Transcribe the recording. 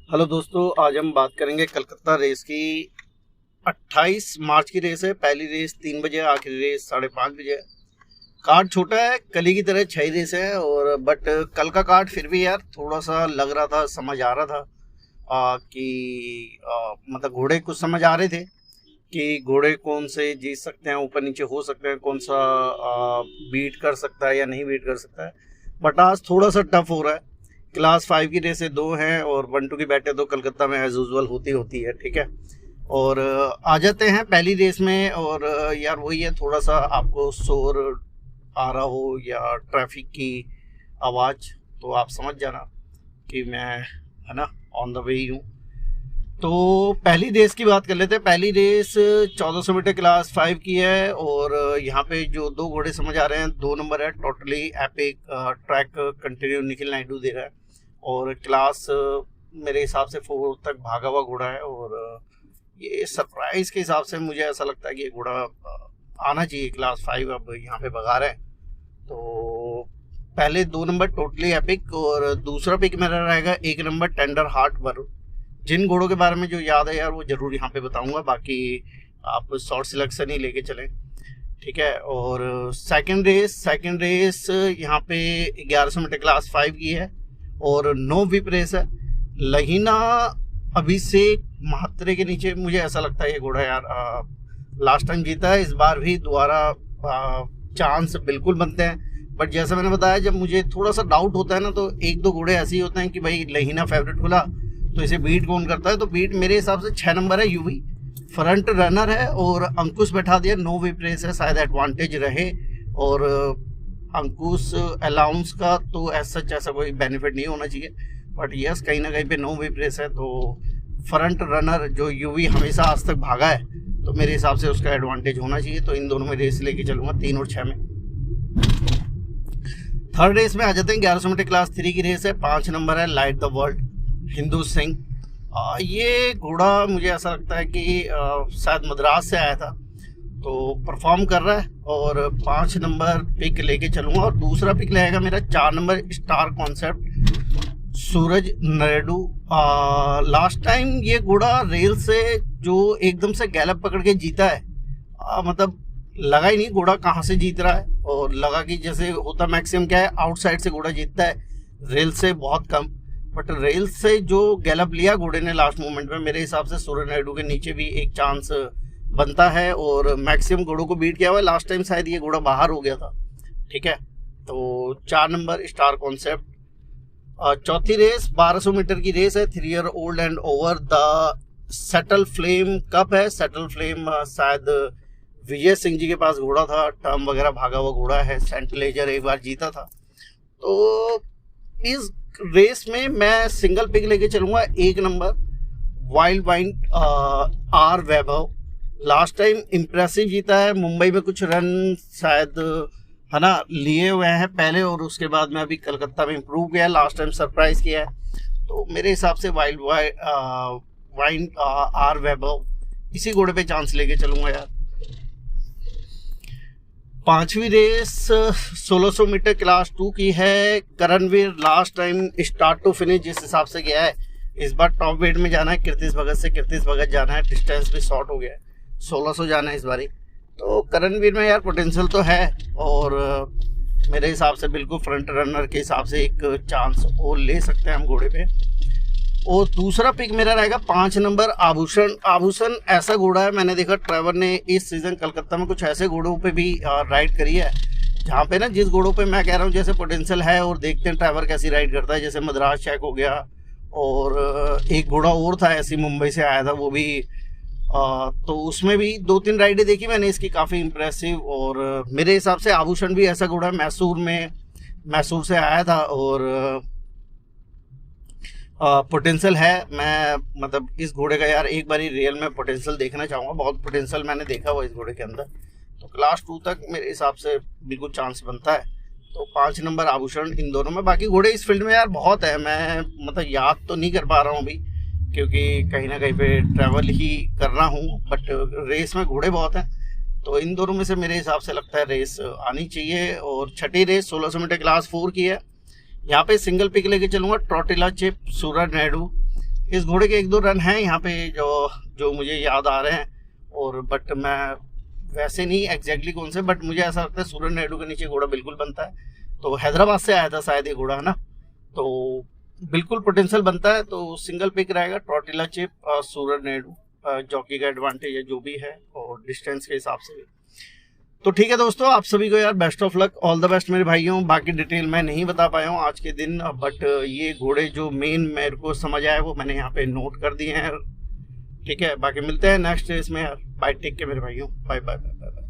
Hello दोस्तों, आज हम बात करेंगे कलकत्ता रेस की। 28 मार्च की रेस है। पहली रेस 3 बजे, आखिरी रेस 5:30 बजे है। कार्ड छोटा है, कल की तरह 6 रेस है और बट कल का कार्ड फिर भी यार थोड़ा सा लग रहा था, समझ आ रहा था कि मतलब घोड़े कुछ समझ आ रहे थे कि घोड़े कौन से जीत सकते हैं, ऊपर नीचे हो सकते हैं, कौन सा बीट कर सकता है या नहीं बीट कर सकता है। बट आज थोड़ा सा टफ हो रहा है। क्लास 5 की रेसें 2 हैं और 1-2 की बैटें तो कलकत्ता में एज यूजल होती है, ठीक है। और आ जाते हैं पहली रेस में। और यार वही है, थोड़ा सा आपको शोर आ रहा हो या ट्रैफिक की आवाज़ तो आप समझ जाना कि मैं, है ना, ऑन द वे ही हूँ। तो पहली रेस की बात कर लेते हैं। पहली रेस 1400 मीटर क्लास 5 की है और यहाँ पे जो 2 घोड़े समझ आ रहे हैं, 2 नंबर है totally epic track continue Nikhil Naidu दे रहा है और क्लास मेरे हिसाब से 4 तक भागा हुआ घोड़ा है। और ये सरप्राइज के हिसाब से मुझे ऐसा लगता है कि ये घोड़ा आना चाहिए क्लास 5। अब यहाँ पे भगा रहे हैं तो पहले 2 नंबर टोटली एपिक और दूसरा पिक मेरा रहेगा 1 नंबर टेंडर हार्ट वरुण। जिन घोड़ों के बारे में जो याद है यार वो जरूर यहाँ पे बताऊंगा, बाकी आप शॉर्ट सिलेक्शन ही लेके चलें, ठीक है। और सेकंड रेस यहाँ पे 1100 मीटर क्लास 5 की है और नो विप रेस है। लहीना अभिषेक महात्रे के नीचे मुझे ऐसा लगता है ये घोड़ा यार लास्ट टाइम जीता है, इस बार भी दोबारा चांस बिल्कुल बनते हैं। बट जैसा मैंने बताया, जब मुझे थोड़ा सा डाउट होता है ना तो 1-2 घोड़े ऐसे ही होते हैं कि भाई लहीना फेवरेट खुला तो इसे बीट कौन करता है। तो बीट मेरे हिसाब से 6 नंबर है यूवी, फ्रंट रनर है और अंकुश बैठा दिया, नो विप रेस है, शायद एडवांटेज रहे। और अंकुश अलाउंस का तो ऐसा कोई बेनिफिट नहीं होना चाहिए, बट यस कहीं ना कहीं पे नो विप रेस है तो फ्रंट रनर जो यूवी हमेशा आज तक भागा है तो मेरे हिसाब से उसका एडवांटेज होना चाहिए। तो इन दोनों में रेस लेके चलूंगा 3 और 6 में। थर्ड रेस में आ जाते हैं। 1100 मीटर क्लास 3 की रेस है। 5 नंबर है light the world Hindu Singh. ये घोड़ा मुझे ऐसा लगता है कि शायद मद्रास से आया था तो परफॉर्म कर रहा है और 5 नंबर पिक लेके चलूंगा। और दूसरा पिक रहेगा मेरा 4 नंबर स्टार कॉन्सेप्ट सूरज नायडू। लास्ट टाइम ये घोड़ा रेल से जो एकदम से गैलप पकड़ के जीता है, मतलब लगा ही नहीं घोड़ा कहाँ से जीत रहा है और लगा कि जैसे होता मैक्सिमम क्या है, आउटसाइड से घोड़ा जीतता है, रेल से बहुत कम। बट रेल से जो गैलप लिया घोड़े ने लास्ट मोमेंट में, मेरे हिसाब से सूरज नायडू के नीचे भी एक चांस बनता है और मैक्सिमम घोड़ों को बीट किया हुआ है। लास्ट टाइम शायद ये घोड़ा बाहर हो गया था, ठीक है। तो 4 नंबर स्टार कॉन्सेप्ट। चौथी रेस 1200 मीटर की रेस है। 3 year old and over the settle flame cup है। सेटल फ्लेम शायद विजय सिंह जी के पास घोड़ा था, टर्म वगैरह भागा हुआ घोड़ा है, सेंट लेजर एक बार जीता था। तो इस रेस में मैं सिंगल पिक लेके चलूंगा 1 नंबर वाइल्ड वाइन आर वैभव। लास्ट टाइम इम्प्रेसिव जीता है, मुंबई में कुछ रन शायद, है ना, लिए हुए हैं पहले और उसके बाद में अभी कलकत्ता में इम्प्रूव किया है, लास्ट टाइम सरप्राइज किया है। तो मेरे हिसाब से वाइल्ड वाइन आर वैभव इसी घोड़े पे चांस लेके चलूंगा यार। 5वीं रेस 1600 मीटर क्लास 2 की है। Karanveer last time start to finish जिस हिसाब से गया है, इस बार टॉप वेट में जाना है। कीर्तिश भगत जाना है, डिस्टेंस भी शॉर्ट हो गया है, 1600 जाना है इस बारी। तो करणवीर में यार पोटेंशियल तो है और मेरे हिसाब से बिल्कुल फ्रंट रनर के हिसाब से एक चांस और ले सकते हैं हम घोड़े पे। और दूसरा पिक मेरा रहेगा 5 नंबर आभूषण ऐसा घोड़ा है, मैंने देखा ट्रैवर ने इस सीजन कलकत्ता में कुछ ऐसे घोड़ों पे भी राइड करी है जहाँ पे ना, जिस घोड़ों पे मैं कह रहा हूँ जैसे पोटेंशियल है, और देखते हैं ट्रैवर कैसी राइड करता है। जैसे मद्रास चेक हो गया और एक घोड़ा और था ऐसी मुंबई से आया था वो भी, तो उसमें भी 2-3 राइडें देखी मैंने इसकी, काफ़ी इंप्रेसिव। और मेरे हिसाब से आभूषण भी ऐसा घोड़ा है, मैसूर से आया था और पोटेंशियल है। मैं मतलब इस घोड़े का यार एक बारी रियल में पोटेंशियल देखना चाहूँगा, बहुत पोटेंशियल मैंने देखा हुआ इस घोड़े के अंदर। तो क्लास 2 तक मेरे हिसाब से बिल्कुल चांस बनता है। तो 5 नंबर आभूषण इन दोनों में। बाकी घोड़े इस फील्ड में यार बहुत है, मैं मतलब याद तो नहीं कर पा रहा हूँ अभी क्योंकि कहीं ना कहीं पे ट्रैवल ही कर रहा हूँ, बट रेस में घोड़े बहुत हैं। तो इन दोनों में से मेरे हिसाब से लगता है रेस आनी चाहिए। और छठी रेस 1600 मीटर क्लास 4 की है। यहाँ पे सिंगल पिक लेके चलूँगा ट्रोटिला चिप सूरज नायडू। इस घोड़े के 1-2 रन हैं यहाँ पे जो मुझे याद आ रहे हैं, और बट मैं वैसे नहीं एग्जैक्टली कौन से, बट मुझे ऐसा लगता है सूरज नायडू के नीचे घोड़ा बिल्कुल बनता है। तो हैदराबाद से आया था शायद ये घोड़ा, है ना, तो बिल्कुल पोटेंशियल बनता है। तो सिंगल पिक रहेगा टॉर्टिला चिप और सूरज नायडू, जॉकी का एडवांटेज है जो भी है, और डिस्टेंस के हिसाब से भी। तो ठीक है दोस्तों, आप सभी को यार best of luck, all the best मेरे भाइयों। बाकी डिटेल मैं नहीं बता पाया हूँ आज के दिन, बट ये घोड़े जो मेन मेरे को समझ आया वो मैंने यहाँ पे नोट कर दिए हैं। ठीक है, बाकी मिलते हैं नेक्स्ट रेस में यार। बाय, टेक केयर मेरे भाइयों, बाय बाय बाय बाय।